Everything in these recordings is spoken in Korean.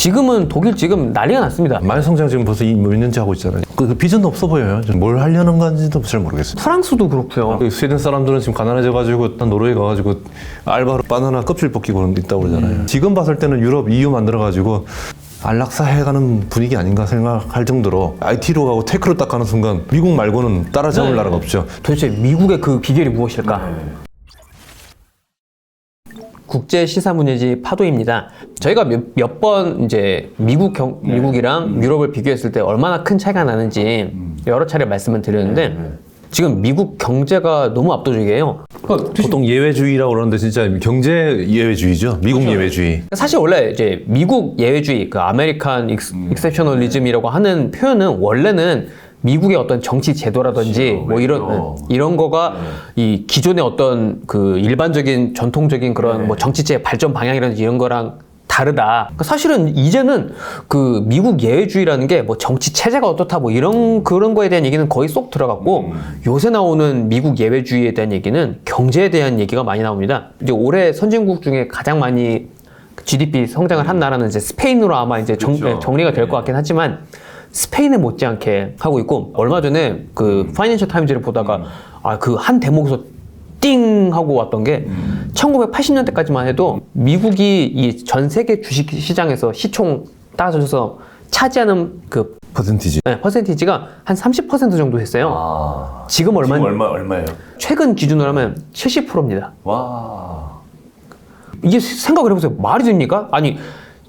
지금은 독일 지금 난리가 났습니다. 만성장 지금 벌써 몇 년째 하고 있잖아요. 그 비전도 없어 보여요. 뭘 하려는 건지도 잘 모르겠어요. 프랑스도 그렇고요. 스웨덴 사람들은 지금 가난해져가지고 노르웨이 가가지고 알바로 바나나 껍질 벗기고 있다고 그러잖아요. 지금 봤을 때는 유럽, EU 만들어가지고 안락사 해가는 분위기 아닌가 생각할 정도로 IT로 가고 테크로 딱 가는 순간 미국 말고는 따라잡을 나라가 없죠. 도대체 미국의 그 비결이 무엇일까? 국제 시사 문예지 파도입니다. 저희가 몇 번 이제 미국이랑 유럽을 비교했을 때 얼마나 큰 차이가 나는지 여러 차례 말씀을 드렸는데 지금 미국 경제가 너무 압도적이에요. 보통 예외주의라고 그러는데 진짜 경제 예외주의죠. 미국 예외주의. 사실 원래 이제 미국 예외주의, 그 아메리칸 익셉셔널리즘이라고 하는 표현은 원래는 미국의 어떤 정치 제도라든지 뭐 이런 거가 이 기존의 어떤 그 일반적인 전통적인 그런 뭐 정치제 발전 방향이라든지 이런 거랑 다르다. 그러니까 사실은 이제는 그 미국 예외주의라는 게 뭐 정치 체제가 어떻다 뭐 그런 거에 대한 얘기는 거의 쏙 들어갔고 요새 나오는 미국 예외주의에 대한 얘기는 경제에 대한 얘기가 많이 나옵니다. 이제 올해 선진국 중에 가장 많이 GDP 성장을 한 나라는 이제 스페인으로 아마 이제 정리가 될 것 같긴 하지만 스페인에 못지않게 하고 있고 얼마 전에 그 파이낸셜 타임즈를 보다가 그 한 대목에서 띵 하고 왔던 게 1980년대까지만 해도 미국이 이 전 세계 주식 시장에서 시총 따져서 차지하는 그 퍼센티지가 한 30% 정도 했어요. 지금 얼마예요? 최근 기준으로 하면 70%입니다. 와. 이게 생각을 해보세요. 말이 됩니까? 아니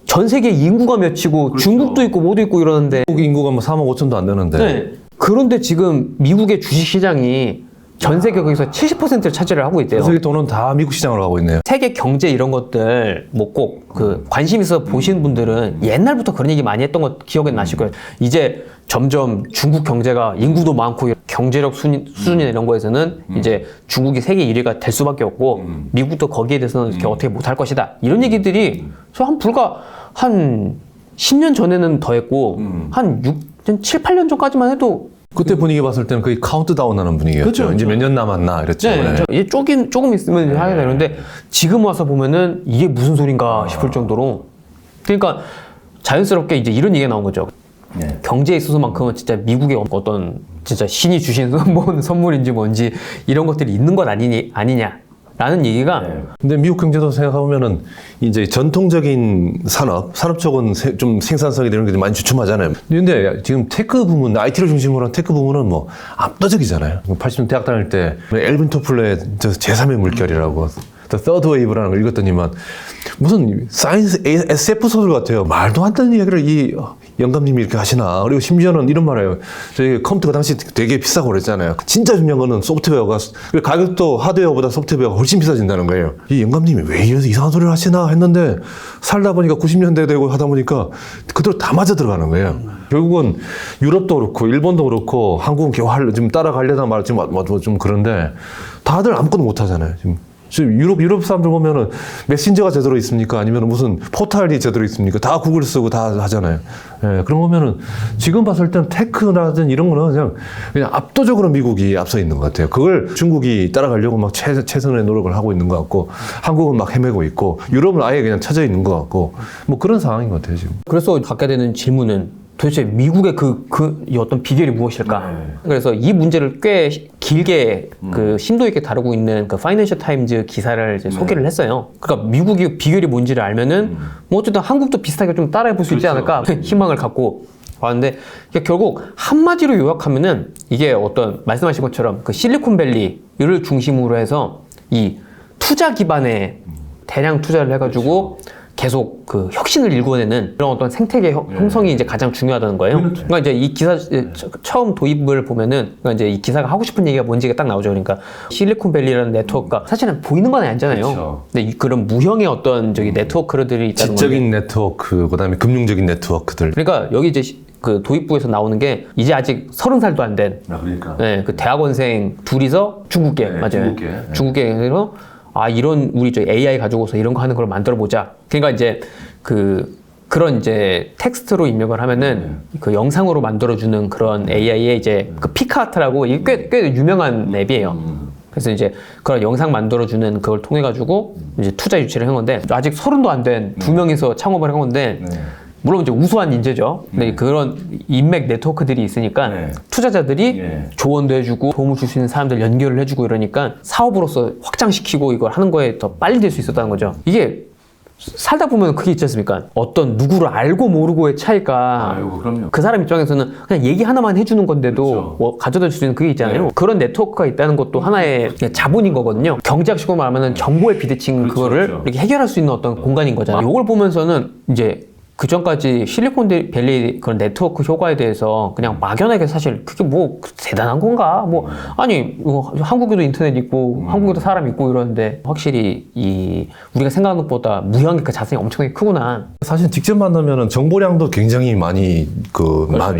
전 세계 인구가 몇이고 중국도 있고 뭐도 있고 이러는데 미국 인구가 뭐 3억 5천도 안 되는데. 네. 그런데 지금 미국의 주식 시장이 전 세계 거기서 70%를 차지를 하고 있대요. 세계 돈은 다 미국 시장으로 가고 있네요. 세계 경제 이런 것들 뭐 꼭 그 관심 있어 보신 분들은 옛날부터 그런 얘기 많이 했던 거 기억에 나실 거예요. 이제 점점 중국 경제가 인구도 많고 경제력 수준이나 이런 거에서는 이제 중국이 세계 1위가 될 수밖에 없고 미국도 거기에 대해서는 이렇게 어떻게 못할 것이다. 이런 얘기들이 불과 한 10년 전에는 더 했고 한 7, 8년 전까지만 해도 그때 분위기 봤을 때는 거의 카운트다운 하는 분위기였죠. 그렇죠. 이제 몇 년 남았나 이랬죠. 네. 이제 조금 있으면 하게 되는데 지금 와서 보면은 이게 무슨 소린가 싶을 정도로 그러니까 자연스럽게 이제 이런 얘기가 나온 거죠. 경제에 있어서만큼은 진짜 미국의 어떤 진짜 신이 주신 선물인지 뭔지 이런 것들이 있는 것 아니냐라는 얘기가 근데 미국 경제도 생각해보면은 이제 전통적인 산업 쪽은 좀 생산성이 되는 게 많이 주춤하잖아요. 근데 지금 테크 부문, IT를 중심으로 한 테크 부문은 뭐 압도적이잖아요. 80년 대학 다닐 때 엘빈 토플러의 제3의 물결이라고 The Third Wave라는 걸 읽었더니만 무슨 사이언스 SF 소설 같아요. 말도 안 되는 이야기를 이 영감님이 이렇게 하시나. 그리고 심지어는 이런 말이에요. 저희 컴퓨터가 당시 되게 비싸고 그랬잖아요. 진짜 중요한 거는 소프트웨어가, 가격도 하드웨어보다 소프트웨어가 훨씬 비싸진다는 거예요. 이 영감님이 왜 이상한 소리를 하시나 했는데 살다 보니까 90년대 되고 하다 보니까 그대로 다 맞아 들어가는 거예요. 결국은 유럽도 그렇고 일본도 그렇고 한국은 겨우 좀 따라가려다 말 좀 그런데 다들 아무것도 못 하잖아요. 지금 유럽 사람들 보면은 메신저가 제대로 있습니까? 아니면 무슨 포탈이 제대로 있습니까? 다 구글 쓰고 다 하잖아요. 예, 그런 거 보면은 지금 봤을 땐 테크라든 이런 거는 그냥 압도적으로 미국이 앞서 있는 것 같아요. 그걸 중국이 따라가려고 막 최선의 노력을 하고 있는 것 같고 한국은 막 헤매고 있고 유럽은 아예 그냥 처져 있는 것 같고 뭐 그런 상황인 것 같아요, 지금. 그래서 갖게 되는 질문은 도대체 미국의 이 어떤 비결이 무엇일까? 그래서 이 문제를 꽤 길게 그 심도 있게 다루고 있는 그 파이낸셜 타임즈 기사를 이제 소개를 했어요. 그러니까 미국의 비결이 뭔지를 알면은 뭐 어쨌든 한국도 비슷하게 좀 따라해 볼 수 있지 않을까 희망을 갖고 왔는데 결국 한마디로 요약하면은 이게 어떤 말씀하신 것처럼 그 실리콘밸리를 중심으로 해서 이 투자 기반의 대량 투자를 해가지고 계속 그 혁신을 일궈내는 그런 어떤 생태계 형성이 이제 가장 중요하다는 거예요. 그러니까 이제 이 기사 처음 도입을 보면은 그러니까 이제 이 기사가 하고 싶은 얘기가 뭔지가 딱 나오죠. 그러니까 실리콘밸리라는 네트워크가 사실은 보이는 건 아니잖아요. 그렇죠. 근데 그런 무형의 어떤 네트워크들이 있다는 거예요. 지적인 네트워크, 그다음에 금융적인 네트워크들. 그러니까 여기 이제 그 도입부에서 나오는 게 이제 아직 30살도 안 된 그 대학원생 둘이서 중국계 맞아요. 중국계에서 이런 우리 저 AI 가지고서 이런 거 하는 걸 만들어 보자. 그러니까 이제 그런 이제 텍스트로 입력을 하면은 그 영상으로 만들어주는 그런 AI의 이제 그 피카아트라고 이게 꽤 유명한 앱이에요. 그래서 이제 그런 영상 만들어주는 그걸 통해 가지고 이제 투자 유치를 한 건데 아직 30도 안 된 두 명이서 창업을 한 건데 물론 이제 우수한 인재죠. 근데 그런 인맥 네트워크들이 있으니까 네. 투자자들이 조언도 해주고 도움을 줄 수 있는 사람들 연결을 해주고 이러니까 사업으로서 확장시키고 이걸 하는 거에 더 빨리 될 수 있었다는 거죠. 이게 살다 보면 그게 있지 않습니까? 어떤 누구를 알고 모르고의 차이가 그럼요. 그 사람 입장에서는 그냥 얘기 하나만 해주는 건데도 그렇죠. 뭐 가져다 줄 수 있는 그게 있잖아요. 그런 네트워크가 있다는 것도 하나의 그냥 자본인 거거든요. 경제학식으로 말하면 정보의 비대칭 그거를 그렇죠. 이렇게 해결할 수 있는 어떤 공간인 거잖아요. 이걸 보면서는 이제 그 전까지 실리콘밸리 그런 네트워크 효과에 대해서 그냥 막연하게 사실 그게 뭐 대단한 건가? 뭐 아니 한국에도 인터넷 있고 한국에도 사람 있고 이러는데 확실히 이 우리가 생각하는 것보다 무형의 그 자산이 엄청나게 크구나. 사실 직접 만나면은 정보량도 굉장히 많이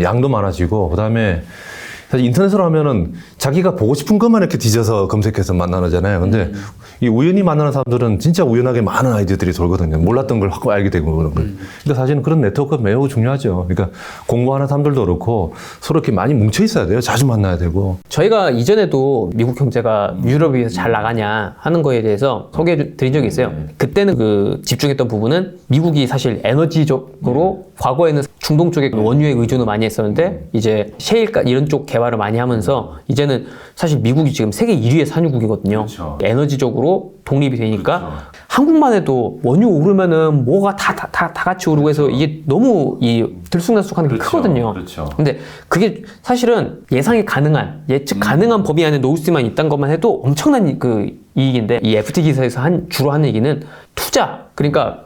양도 많아지고 그다음에 사실 인터넷으로 하면은 자기가 보고 싶은 것만 이렇게 뒤져서 검색해서 만나잖아요. 근데 이 우연히 만나는 사람들은 진짜 우연하게 많은 아이디어들이 돌거든요. 몰랐던 걸 확 알게 되고 그런 걸. 그러니까 사실은 그런 네트워크가 매우 중요하죠. 그러니까 공부하는 사람들도 그렇고 서로 이렇게 많이 뭉쳐 있어야 돼요. 자주 만나야 되고. 저희가 이전에도 미국 경제가 유럽에 비해서 잘 나가냐 하는 거에 대해서 소개해 드린 적이 있어요. 그때는 그 집중했던 부분은 미국이 사실 에너지적으로 과거에는 중동 쪽에 원유에 의존을 많이 했었는데 이제 셰일가 이런 쪽 개발을 많이 하면서 이제는 사실 미국이 지금 세계 1위의 산유국이거든요. 그렇죠. 에너지적으로 독립이 되니까 한국만 해도 원유 오르면은 뭐가 다 같이 오르고 해서 이게 너무 이 들쑥날쑥하는 게 크거든요. 그렇죠. 근데 그게 사실은 예상이 가능한 예측 가능한 범위 안에 놓을 수만 있다는 것만 해도 엄청난 그 이익인데 이 FT 기사에서 주로 하는 얘기는 투자 그러니까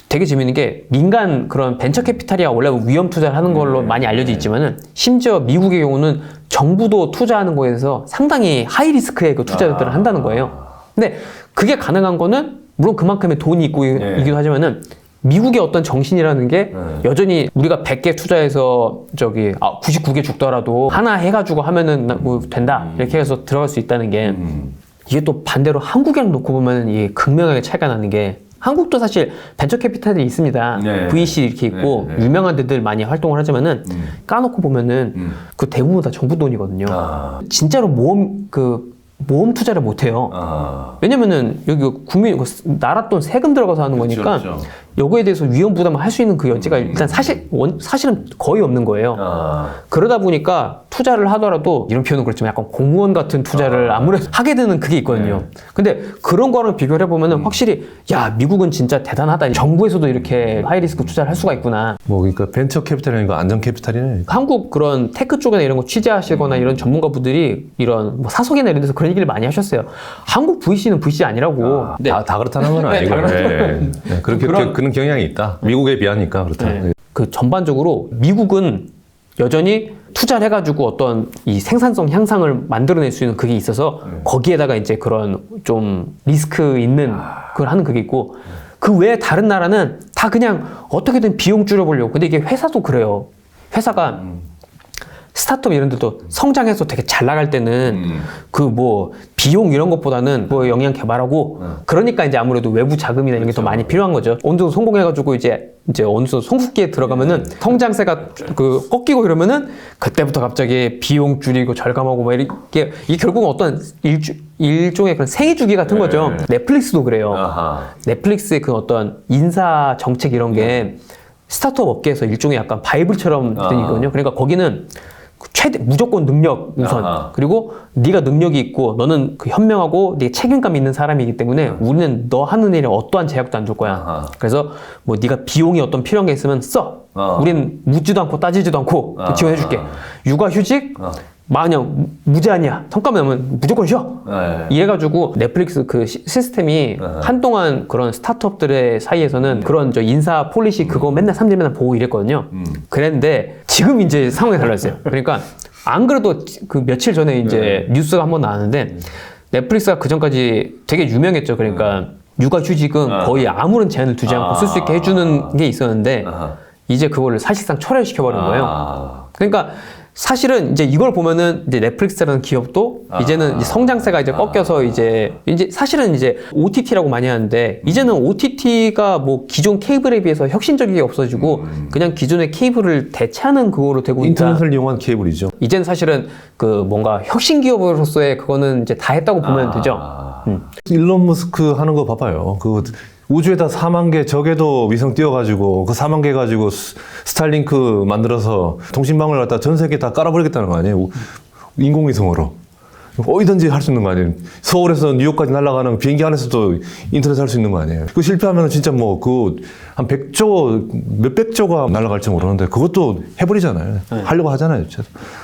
되게 재밌는 게 민간 그런 벤처 캐피탈이야 원래 위험 투자를 하는 걸로 많이 알려져 있지만은 심지어 미국의 경우는 정부도 투자하는 거에 대해서 상당히 하이 리스크의 그 투자들을 한다는 거예요. 근데 그게 가능한 거는 물론 그만큼의 돈이 있고 이기도 하지만은 미국의 어떤 정신이라는 게 여전히 우리가 100개 투자해서 99개 죽더라도 하나 해가지고 하면은 뭐 된다 이렇게 해서 들어갈 수 있다는 게 이게 또 반대로 한국이랑 놓고 보면은 이게 극명하게 차이가 나는 게 한국도 사실 벤처 캐피탈이 있습니다. VC 이렇게 있고 유명한 데들 많이 활동을 하지만은 까놓고 보면은 그 대부분 다 정부 돈이거든요. 진짜로 모험 투자를 못 해요. 왜냐면은 여기 국민 나라 돈 세금 들어가서 하는 거니까 여기에 대해서 위험 부담을 할 수 있는 그 여지가 일단 사실은 거의 없는 거예요. 그러다 보니까 투자를 하더라도 이런 표현은 그렇지만 약간 공무원 같은 투자를 아무래도 하게 되는 그게 있거든요. 근데 그런 거랑 비교를 해보면은 확실히 야 미국은 진짜 대단하다. 정부에서도 이렇게 하이리스크 투자를 할 수가 있구나. 뭐 그러니까 벤처 캐피탈이 아니고 안전 캐피탈이네. 한국 그런 테크 쪽이나 이런 거 취재하시거나 이런 전문가분들이 이런 뭐 사석이나 이런 데서 그런 얘기를 많이 하셨어요. 한국 VC는 VC 아니라고. 네. 다 그렇다는 건 아니고. 네. 그렇게 그런 경향이 있다. 미국에 비하니까 그렇다. 그 전반적으로 미국은 여전히 투자를 해가지고 어떤 이 생산성 향상을 만들어낼 수 있는 그게 있어서 거기에다가 이제 그런 좀 리스크 있는 그걸 하는 그게 있고 그 외에 다른 나라는 다 그냥 어떻게든 비용 줄여보려고. 근데 이게 회사도 그래요. 회사가 스타트업 이런 데도 성장해서 되게 잘 나갈 때는 그 뭐 비용 이런 것보다는 뭐 역량 개발하고 그러니까 이제 아무래도 외부 자금이나 이런 게 더 많이 필요한 거죠. 어느 정도 성공해가지고 이제 어느 정도 성숙기에 들어가면은 성장세가 그 꺾이고 이러면은 그때부터 갑자기 비용 줄이고 절감하고 뭐 이렇게 이게 결국은 어떤 일종의 그런 생애 주기 같은 거죠. 넷플릭스도 그래요. 넷플릭스의 그 어떤 인사 정책 이런 게 스타트업 업계에서 일종의 약간 바이블처럼 된 거거든요. 그러니까 거기는 무조건 능력 우선 그리고 네가 능력이 있고 너는 그 현명하고 네가 책임감 있는 사람이기 때문에 우리는 너 하는 일에 어떠한 제약도 안 줄 거야. 그래서 뭐 네가 비용이 어떤 필요한 게 있으면 써. 우린 묻지도 않고 따지지도 않고 지원해 줄게. 육아휴직 만약 무제한이야. 성과만 나면 무조건 쉬어. 이래가지고 넷플릭스 그 시스템이 한동안 그런 스타트업들의 사이에서는 그런 인사 폴리시 그거 맨날 삼질 맨날 보고 이랬거든요. 그랬는데 지금 이제 상황이 달라졌어요. 그러니까 안 그래도 그 며칠 전에 이제 뉴스가 한번 나왔는데 넷플릭스가 그 전까지 되게 유명했죠. 그러니까 육아휴직은 거의 아무런 제한을 두지 않고 쓸 수 있게 해주는 게 있었는데 이제 그거를 사실상 철회시켜버린 거예요. 그러니까 사실은 이제 이걸 보면은 이제 넷플릭스라는 기업도 이제는 이제 성장세가 이제 꺾여서 이제 사실은 이제 OTT라고 많이 하는데 이제는 OTT가 뭐 기존 케이블에 비해서 혁신적인 게 없어지고 그냥 기존의 케이블을 대체하는 그거로 되고 있다. 인터넷을 이용한 케이블이죠. 이제는 사실은 그 뭔가 혁신 기업으로서의 그거는 이제 다 했다고 보면 되죠. 일론 머스크 하는 거 봐봐요. 우주에다 4만 개 저궤도 위성 띄워가지고 그 4만 개 가지고 스타링크 만들어서 통신망을 갖다 전 세계 다 깔아버리겠다는 거 아니에요? 인공위성으로. 어디든지 할 수 있는 거 아니에요? 서울에서 뉴욕까지 날아가는 비행기 안에서도 인터넷 할 수 있는 거 아니에요? 그 실패하면 진짜 뭐 그 한 100조, 몇백조가 날아갈지 모르는데 그것도 해버리잖아요. 네. 하려고 하잖아요.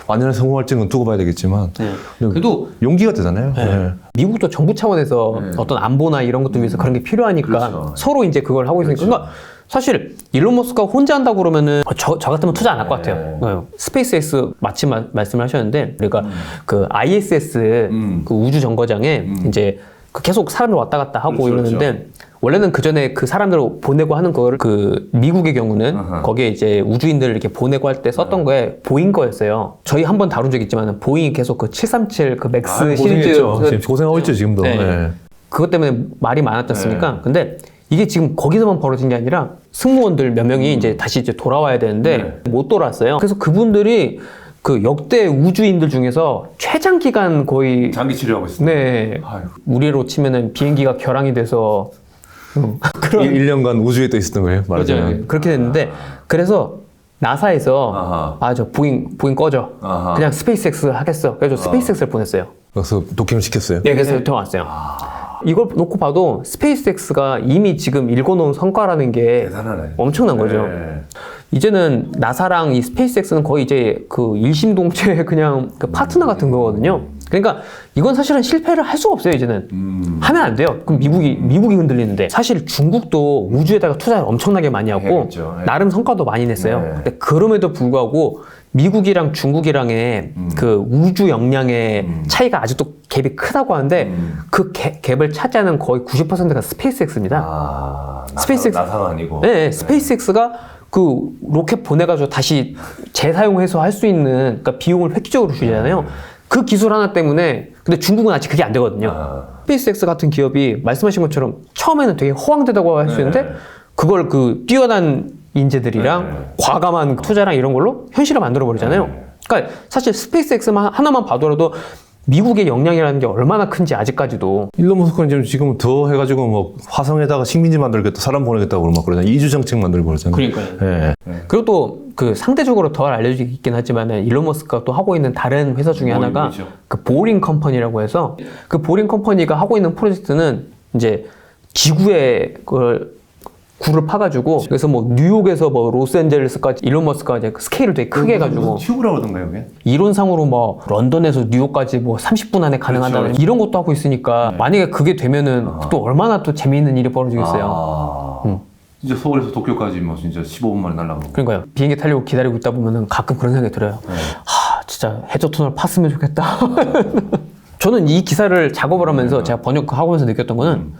완전히 성공할지는 두고 봐야 되겠지만. 네. 그래도 용기가 되잖아요. 네. 네. 미국도 정부 차원에서 어떤 안보나 이런 것들 위해서 그런 게 필요하니까 그렇죠. 서로 이제 그걸 하고 있으니까. 그러니까 사실 일론 머스크가 혼자 한다고 그러면은 저 같으면 투자 안 할 것 같아요. 네. 스페이스X 마침 말씀을 하셨는데 우리가 그 ISS 그 우주 정거장에 이제 그 계속 사람들 왔다 갔다 하고 그렇죠, 이러는데 원래는 그 전에 그 사람들을 보내고 하는 거를 그 미국의 경우는 거기에 이제 우주인들을 이렇게 보내고 할 때 썼던 거에 보잉 거였어요. 저희 한번 다룬 적 있지만 보잉이 계속 그 737 그 맥스 시리즈 고생하고 있죠 지금도. 네. 네. 그것 때문에 말이 많았지 않습니까? 근데 이게 지금 거기서만 벌어진 게 아니라 승무원들 몇 명이 이제 다시 이제 돌아와야 되는데 못 돌아왔어요. 그래서 그분들이 그 역대 우주인들 중에서 최장 기간 거의 장기 치료하고 있습니다. 네. 아이고. 우리로 치면은 비행기가 결항이 돼서 그런 1년간 우주에 떠 있었던 거예요. 말하자면. 그렇게 됐는데 그래서 나사에서 저 보잉 꺼져. 그냥 스페이스X 하겠어. 그래서 스페이스X를 보냈어요. 그래서 독행을 시켰어요. 네, 그래서 왔어요. 이걸 놓고 봐도 스페이스X가 이미 지금 일궈놓은 성과라는 게 대단하네. 엄청난 거죠. 네. 이제는 나사랑 이 스페이스X는 거의 이제 그 일심동체의 그냥 그 파트너 같은 거거든요. 그러니까 이건 사실은 실패를 할 수가 없어요, 이제는. 하면 안 돼요. 그럼 미국이 흔들리는데. 사실 중국도 우주에다가 투자를 엄청나게 많이 하고 해야겠죠. 네. 나름 성과도 많이 냈어요. 네. 근데 그럼에도 불구하고 미국이랑 중국이랑의 그 우주 역량의 차이가 아직도 갭이 크다고 하는데 그 갭을 차지하는 거의 90%가 스페이스X입니다. 나사가 아니고. 네, 스페이스X가 그 로켓 보내가지고 다시 재사용해서 할 수 있는 그러니까 비용을 획기적으로 줄이잖아요. 그 기술 하나 때문에 근데 중국은 아직 그게 안 되거든요. 스페이스X 같은 기업이 말씀하신 것처럼 처음에는 되게 허황되다고 할 수 있는데 그걸 그 뛰어난 인재들이랑 과감한 투자랑 이런 걸로 현실을 만들어 버리잖아요. 그러니까 사실 스페이스X만 하나만 봐더라도 미국의 역량이라는 게 얼마나 큰지 아직까지도. 일론 머스크는 지금 더 해가지고 뭐 화성에다가 식민지 만들겠다, 사람 보내겠다고 막 그러잖아요. 이주 정책 만들고 그러잖아요. 그러니까요. 그리고 또 그 상대적으로 덜 알려져 있긴 하지만은 일론 머스크가 또 하고 있는 다른 회사 중에 하나가 뭐죠? 그 보링 컴퍼니라고 해서 그 보링 컴퍼니가 하고 있는 프로젝트는 이제 지구에 그걸 굴을 파가지고 그래서 뭐 뉴욕에서 뭐 로스앤젤레스까지 일론 머스크가 이제 그 스케일을 되게 크게 해가지고 튜브라고 하던가요, 그게? 이론상으로 뭐 런던에서 뉴욕까지 뭐 30분 안에 가능하다는 그렇죠. 이런 것도 하고 있으니까 만약에 그게 되면은 또 얼마나 또 재미있는 일이 벌어지겠어요. 진짜 서울에서 도쿄까지 뭐 진짜 15분 만에 날아가고. 그러니까요. 비행기 타려고 기다리고 있다 보면은 가끔 그런 생각이 들어요. 진짜 해저 터널 팠으면 좋겠다. 저는 이 기사를 작업을 하면서 제가 번역하면서 느꼈던 거는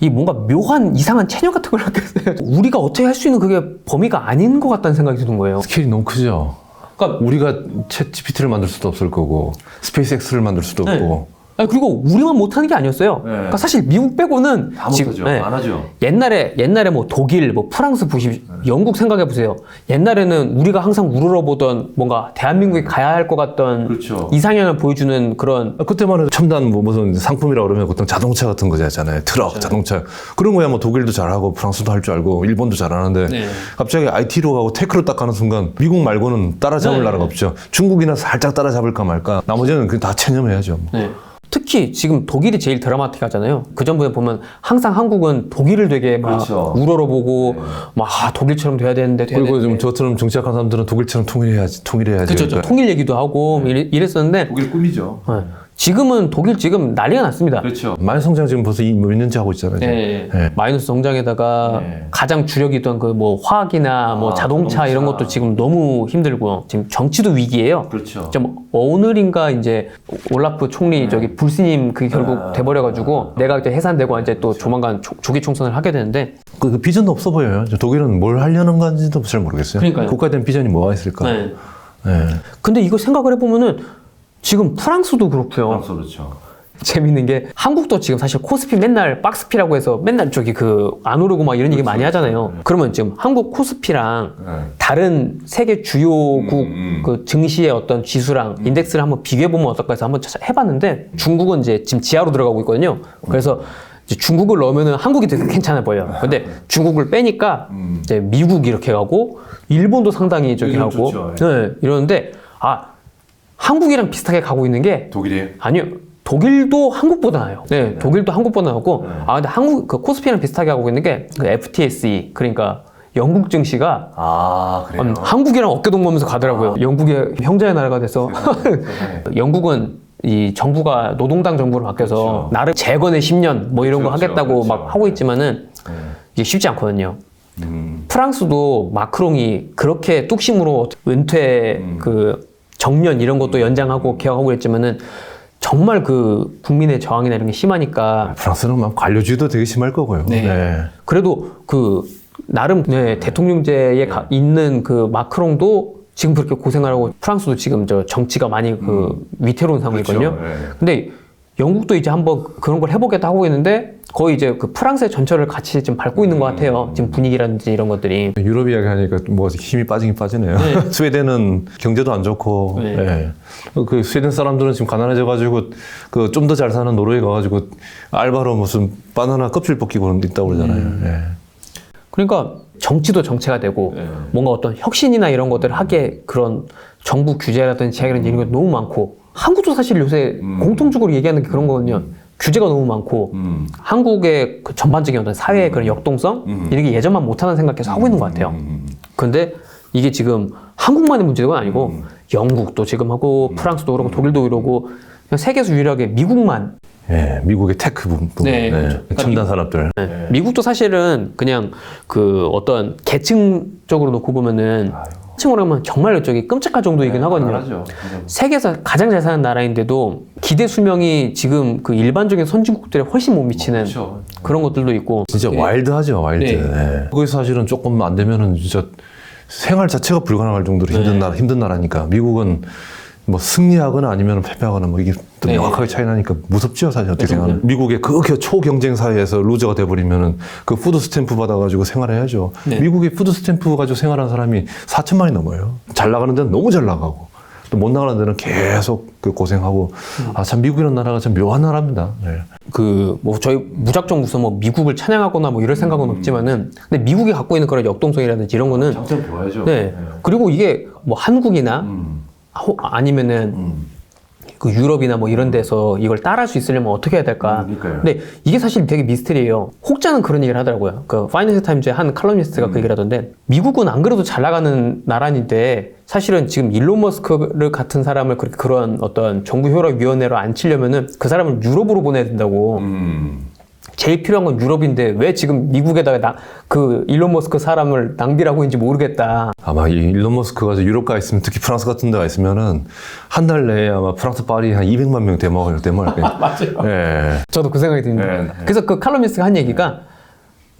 이 뭔가 묘한 이상한 체념 같은 걸 느꼈어요. 우리가 어떻게 할 수 있는 그게 범위가 아닌 것 같다는 생각이 드는 거예요. 스케일이 너무 크죠. 그러니까 우리가 챗 GPT를 만들 수도 없을 거고 스페이스X를 만들 수도 네. 없고. 그리고 우리만 못하는 게 아니었어요. 그러니까 사실 미국 빼고는 다 못하죠. 안 하죠. 옛날에 뭐 독일, 뭐 프랑스 보십시오. 영국 생각해 보세요. 옛날에는 우리가 항상 우러러보던 뭔가 대한민국에 가야 할 것 같던 그렇죠. 이상향을 보여주는 그런 그때만 해도 첨단 뭐 무슨 상품이라고 그러면 보통 자동차 같은 거잖아요. 트럭, 자동차. 그런 거야 뭐 독일도 잘하고 프랑스도 할 줄 알고 일본도 잘하는데 갑자기 IT로 가고 테크로 딱 가는 순간 미국 말고는 따라잡을 나라가 없죠. 중국이나 살짝 따라잡을까 말까. 나머지는 그냥 다 체념해야죠. 뭐. 특히 지금 독일이 제일 드라마틱하잖아요. 그 전부에 보면 항상 한국은 독일을 되게 막 그렇죠. 우러러보고 막 독일처럼 돼야 되는데 그리고 좀 저처럼 정치학한 사람들은 독일처럼 통일해야지. 그렇죠. 그러니까. 통일 얘기도 하고 이랬었는데 독일 꿈이죠. 지금은 독일 지금 난리가 났습니다. 그렇죠. 마이너스 성장 지금 벌써 몇 년째 하고 있잖아요. 마이너스 성장에다가 가장 주력이던 그 뭐 화학이나 뭐 자동차 이런 것도 지금 너무 힘들고요. 지금 정치도 위기예요. 그렇죠. 좀 오늘인가 이제 올라프 총리 저기 불스님 그게 결국 돼버려가지고 내가 이제 해산되고 이제 또 조만간 조기 총선을 하게 되는데 그 비전도 없어 보여요. 독일은 뭘 하려는 건지도 잘 모르겠어요. 그러니까요. 국가에 대한 비전이 뭐가 있을까? 근데 이거 생각을 해보면은 지금 프랑스도 그렇고요. 그렇죠. 재밌는 게 한국도 지금 사실 코스피 맨날 박스피라고 해서 맨날 저기 그 안 오르고 막 이런 얘기 많이 하잖아요. 그러면 지금 한국 코스피랑 다른 세계 주요국 그 증시의 어떤 지수랑 인덱스를 한번 비교해 보면 어떨까 해서 한번 해봤는데 중국은 이제 지금 지하로 들어가고 있거든요. 그래서 이제 중국을 넣으면은 한국이 되게 괜찮아 보여요. 근데 중국을 빼니까 이제 미국 이렇게 가고 일본도 상당히 저기 일본 하고 좋죠. 네, 이러는데 한국이랑 비슷하게 가고 있는 게 독일이에요? 아니요. 독일도 한국보다 나아요. 네, 독일도 한국보다 나고 근데 한국 그 코스피랑 비슷하게 하고 있는 게 그 FTSE 그러니까 영국 증시가 그래요? 한국이랑 어깨동무하면서 가더라고요. 영국의 형제의 나라가 돼서 영국은 이 정부가 노동당 정부로 바뀌어서 그렇죠. 나름 재건의 10년 뭐 이런 거 그렇죠, 하겠다고 그렇죠. 막 하고 있지만은 이게 쉽지 않거든요. 프랑스도 마크롱이 그렇게 뚝심으로 은퇴 그 정년 이런 것도 연장하고 개혁하고 있지만은 정말 그 국민의 저항이나 이런 게 심하니까 프랑스는 막 관료주의도 되게 심할 거고요. 네. 그래도 그 나름 대통령제에 있는 그 마크롱도 지금 그렇게 고생하고 프랑스도 지금 저 정치가 많이 그 위태로운 상황이거든요. 그렇죠. 네. 근데 영국도 이제 한번 그런 걸 해보겠다 하고 있는데 거의 이제 그 프랑스의 전철을 같이 좀 밟고 있는 것 같아요. 지금 분위기라든지 이런 것들이. 유럽 이야기 하니까 뭐 힘이 빠지긴 빠지네요. 스웨덴은 경제도 안 좋고, 네. 예. 그 스웨덴 사람들은 지금 가난해져가지고 그 좀 더 잘 사는 노르웨이 가가지고 알바로 무슨 바나나 껍질 벗기고 있다고 그러잖아요. 예. 그러니까 정치도 정체가 되고 뭔가 어떤 혁신이나 이런 것들을 하기에 그런 정부 규제라든지 제약이라든지 이런 게 너무 많고 한국도 사실 요새 공통적으로 얘기하는 게 그런 거거든요. 규제가 너무 많고 한국의 그 전반적인 어떤 사회의 그런 역동성 이런 게 예전만 못하는 생각 계속 하고 있는 것 같아요. 근데 이게 지금 한국만의 문제가 아니고 영국도 지금 하고 프랑스도 그러고 독일도 이러고 그냥 세계에서 유일하게 미국만 예, 미국의 테크 부분, 네, 그렇죠. 첨단 산업들. 네. 미국도 사실은 그냥 그 어떤 계층적으로 놓고 보면은 층으로 하면 정말 저기 끔찍할 정도이긴 하거든요. 세계에서 가장 잘 사는 나라인데도 기대 수명이 지금 그 일반적인 선진국들에 훨씬 못 미치는 그런 것들도 있고. 진짜 와일드하죠, 와일드. 네. 예. 거기서 사실은 조금 안 되면은 진짜 생활 자체가 불가능할 정도로 힘든 나라니까. 미국은 뭐 승리하거나 아니면 패배하거나 뭐 이게 또 명확하게 차이 나니까 무섭죠, 사실 어떻게 생각하면. 미국의 그렇게 초경쟁 사회에서 루저가 돼버리면은 그 푸드 스탬프 받아가지고 생활해야죠. 미국의 푸드 스탬프 가지고 생활하는 사람이 4천만이 넘어요. 잘 나가는 데는 너무 잘 나가고 또 못 나가는 데는 계속 그 고생하고 참 미국이라는 나라가 참 묘한 나라입니다. 네. 그 뭐 저희 무작정 무슨 뭐 미국을 찬양하거나 뭐 이럴 생각은 없지만은 근데 미국이 갖고 있는 그런 역동성이라든지 이런 거는 장점 좋아야죠. 네. 그리고 이게 뭐 한국이나 아니면은 그 유럽이나 뭐 이런 데서 이걸 따라할 수 있으려면 어떻게 해야 될까? 근데 이게 사실 되게 미스터리예요. 혹자는 그런 얘기를 하더라고요. 그 파이낸셜 타임즈의 한 칼럼니스트가 그 얘기를 하던데 미국은 안 그래도 잘 나가는 나라인데 사실은 지금 일론 머스크를 같은 사람을 그런 어떤 정부 효력위원회로 앉히려면은 그 사람을 유럽으로 보내야 된다고. 제일 필요한 건 유럽인데 왜 지금 미국에다가 그 일론 머스크 사람을 낭비를 하고 있는지 모르겠다. 아마 이 일론 머스크가 유럽 가 있으면 특히 프랑스 같은 데 가 있으면은 한 달 내에 아마 프랑스 파리 한 200만 명 대먹을 맞아요. 예. 저도 그 생각이 듭니다. 네. 그래서 그 칼럼니스트가 한 얘기가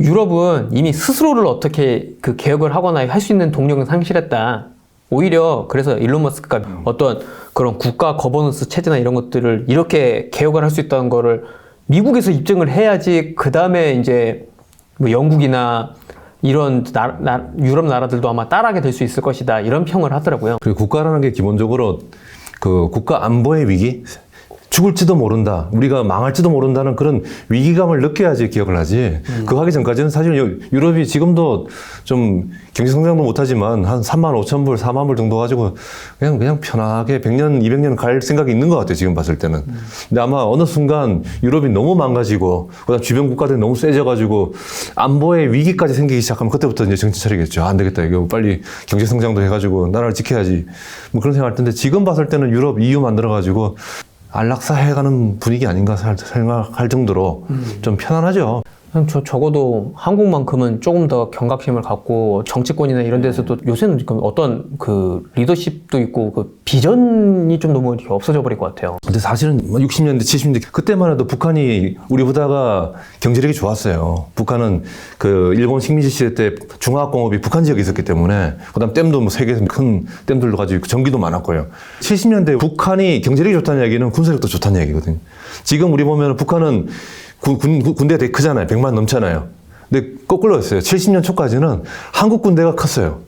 유럽은 이미 스스로를 어떻게 그 개혁을 하거나 할 수 있는 동력을 상실했다. 오히려 그래서 일론 머스크가 어떤 그런 국가 거버넌스 체제나 이런 것들을 이렇게 개혁을 할 수 있다는 거를 미국에서 입증을 해야지 그 다음에 이제 뭐 영국이나 이런 유럽 나라들도 아마 따라하게 될 수 있을 것이다 이런 평을 하더라고요. 그리고 국가라는 게 기본적으로 그 국가 안보의 위기, 죽을지도 모른다, 우리가 망할지도 모른다는 그런 위기감을 느껴야지 기억을 하지. 그거 하기 전까지는 사실 유럽이 지금도 좀 경제성장도 못하지만 한 3만 5천 불, 4만 불 정도 가지고 그냥 편하게 100년, 200년 갈 생각이 있는 것 같아요, 지금 봤을 때는. 근데 아마 어느 순간 유럽이 너무 망가지고 그다음 주변 국가들이 너무 세져가지고 안보의 위기까지 생기기 시작하면 그때부터 이제 정신 차리겠죠. 안 되겠다, 이거 빨리 경제성장도 해가지고 나라를 지켜야지. 뭐 그런 생각할 텐데 지금 봤을 때는 유럽 EU 만들어가지고 안락사 해가는 분위기 아닌가 생각할 정도로 좀 편안하죠. 적어도 한국만큼은 조금 더 경각심을 갖고 정치권이나 이런 데서도 요새는 어떤 그 리더십도 있고 그 비전이 좀 너무 이렇게 없어져 버릴 것 같아요. 근데 사실은 60년대, 70년대 그때만 해도 북한이 우리보다가 경제력이 좋았어요. 북한은 그 일본 식민지 시대 때 중화학공업이 북한 지역에 있었기 때문에 그다음 댐도 뭐 세계에서 큰 댐들도 가지고 전기도 많았고요. 70년대 북한이 경제력이 좋다는 얘기는 군사력도 좋다는 얘기거든요. 지금 우리 보면 북한은 군대가 되게 크잖아요. 100만 넘잖아요. 근데 거꾸로였어요. 70년 초까지는 한국 군대가 컸어요.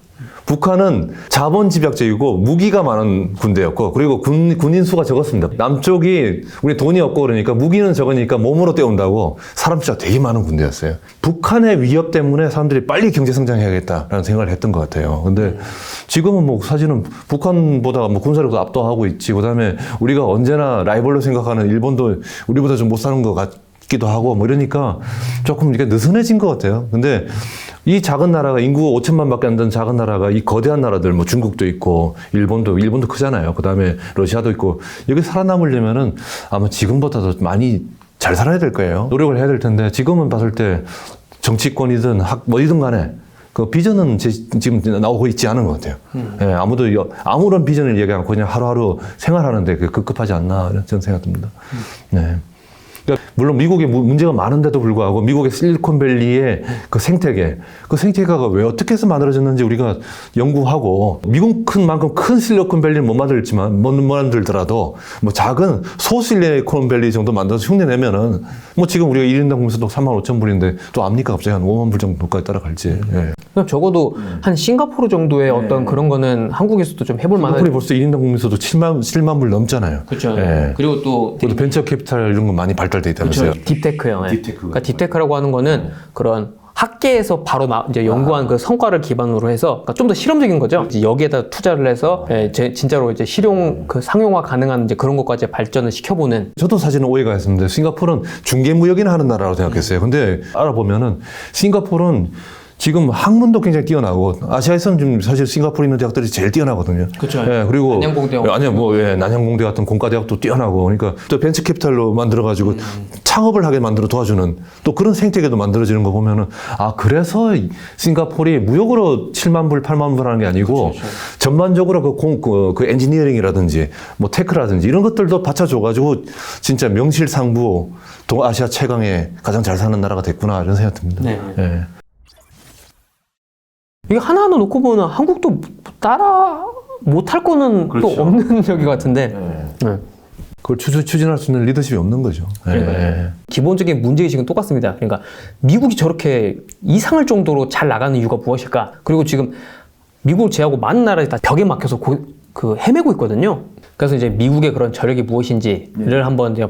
북한은 자본 집약적이고 무기가 많은 군대였고 그리고 군인 수가 적었습니다. 남쪽이 우리 돈이 없고 그러니까 무기는 적으니까 몸으로 때운다고 사람 숫자가 되게 많은 군대였어요. 북한의 위협 때문에 사람들이 빨리 경제 성장해야겠다라는 생각을 했던 것 같아요. 근데 지금은 뭐 사실은 북한보다 뭐 군사력도 압도하고 있지. 그다음에 우리가 언제나 라이벌로 생각하는 일본도 우리보다 좀 못 사는 것 같기도 하고 뭐 이러니까 조금 이렇게 느슨해진 것 같아요. 근데 이 작은 나라가 인구 5천만밖에 안 되는 작은 나라가 이 거대한 나라들 뭐 중국도 있고 일본도 크잖아요. 그다음에 러시아도 있고 여기 살아남으려면은 아마 지금보다도 많이 잘 살아야 될 거예요. 노력을 해야 될 텐데 지금은 봤을 때 정치권이든 뭐이든 간에 그 비전은 지금 나오고 있지 않은 것 같아요. 예, 아무도 아무런 비전을 얘기 않고 그냥 하루하루 생활하는데 그 급급하지 않나 저는 생각됩니다. 네. 그러니까 물론 미국에 문제가 많은데도 불구하고 미국의 실리콘밸리의 그 생태계가 왜 어떻게 해서 만들어졌는지 우리가 연구하고 미국 큰 만큼 큰 실리콘밸리는 못 만들더라도 뭐 작은 소실리콘밸리 정도 만들어서 흉내내면은 뭐 지금 우리가 1인당 국민소득 35,000불인데 또 압니까 갑자기 한 5만 불 정도까지 따라갈지. 예. 그럼 적어도 한 싱가포르 정도의 어떤 그런 거는 한국에서도 좀 해볼 만한. 싱가포르이 벌써 1인당 국민소득 7만 불 넘잖아요. 그렇죠. 예. 그리고 또 그리고 벤처 캐피탈 이런 거 많이 발달돼 있다면서요. 그렇죠. 딥테크요. 예. 딥테크. 그러니까 딥테크라고 하는 거는 그런 학계에서 바로 이제 연구한 그 성과를 기반으로 해서 그러니까 좀 더 실험적인 거죠. 이제 여기에다 투자를 해서 진짜로 이제 그 상용화 가능한 이제 그런 것까지 발전을 시켜보는. 저도 사실은 오해가 있습니다. 싱가포르는 중개무역이나 하는 나라라고 생각했어요. 근데 알아보면은 싱가포르는 지금 학문도 굉장히 뛰어나고 아시아에서는 지금 사실 싱가포르에 있는 대학들이 제일 뛰어나거든요. 그렇죠. 예, 그리고 난양공대 난양공대 같은 공과대학도 뛰어나고 그러니까 또 벤처 캐피탈로 만들어가지고 창업을 하게 만들어 도와주는 또 그런 생태계도 만들어지는 거 보면은 그래서 싱가포르이 무역으로 7만 불, 8만 불 하는 게 아니고 그렇죠. 전반적으로 그 엔지니어링이라든지 뭐 테크라든지 이런 것들도 받쳐줘가지고 진짜 명실상부 동아시아 최강의 가장 잘 사는 나라가 됐구나 이런 생각 듭니다. 네. 예. 이게 하나하나 놓고 보면 한국도 따라 못할 거는 그렇죠. 또 없는 저기 같은데. 네. 그걸 추진할 수 있는 리더십이 없는 거죠. 예. 기본적인 문제의식은 똑같습니다. 그러니까 미국이 저렇게 이상할 정도로 잘 나가는 이유가 무엇일까? 그리고 지금 미국을 제외하고 많은 나라들이 다 벽에 막혀서 헤매고 있거든요. 그래서 이제 미국의 그런 저력이 무엇인지를 한번 이제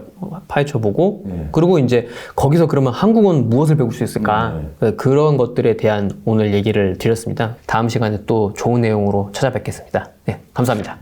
파헤쳐보고 그리고 이제 거기서 그러면 한국은 무엇을 배울 수 있을까? 그런 것들에 대한 오늘 얘기를 드렸습니다. 다음 시간에 또 좋은 내용으로 찾아뵙겠습니다. 네, 감사합니다.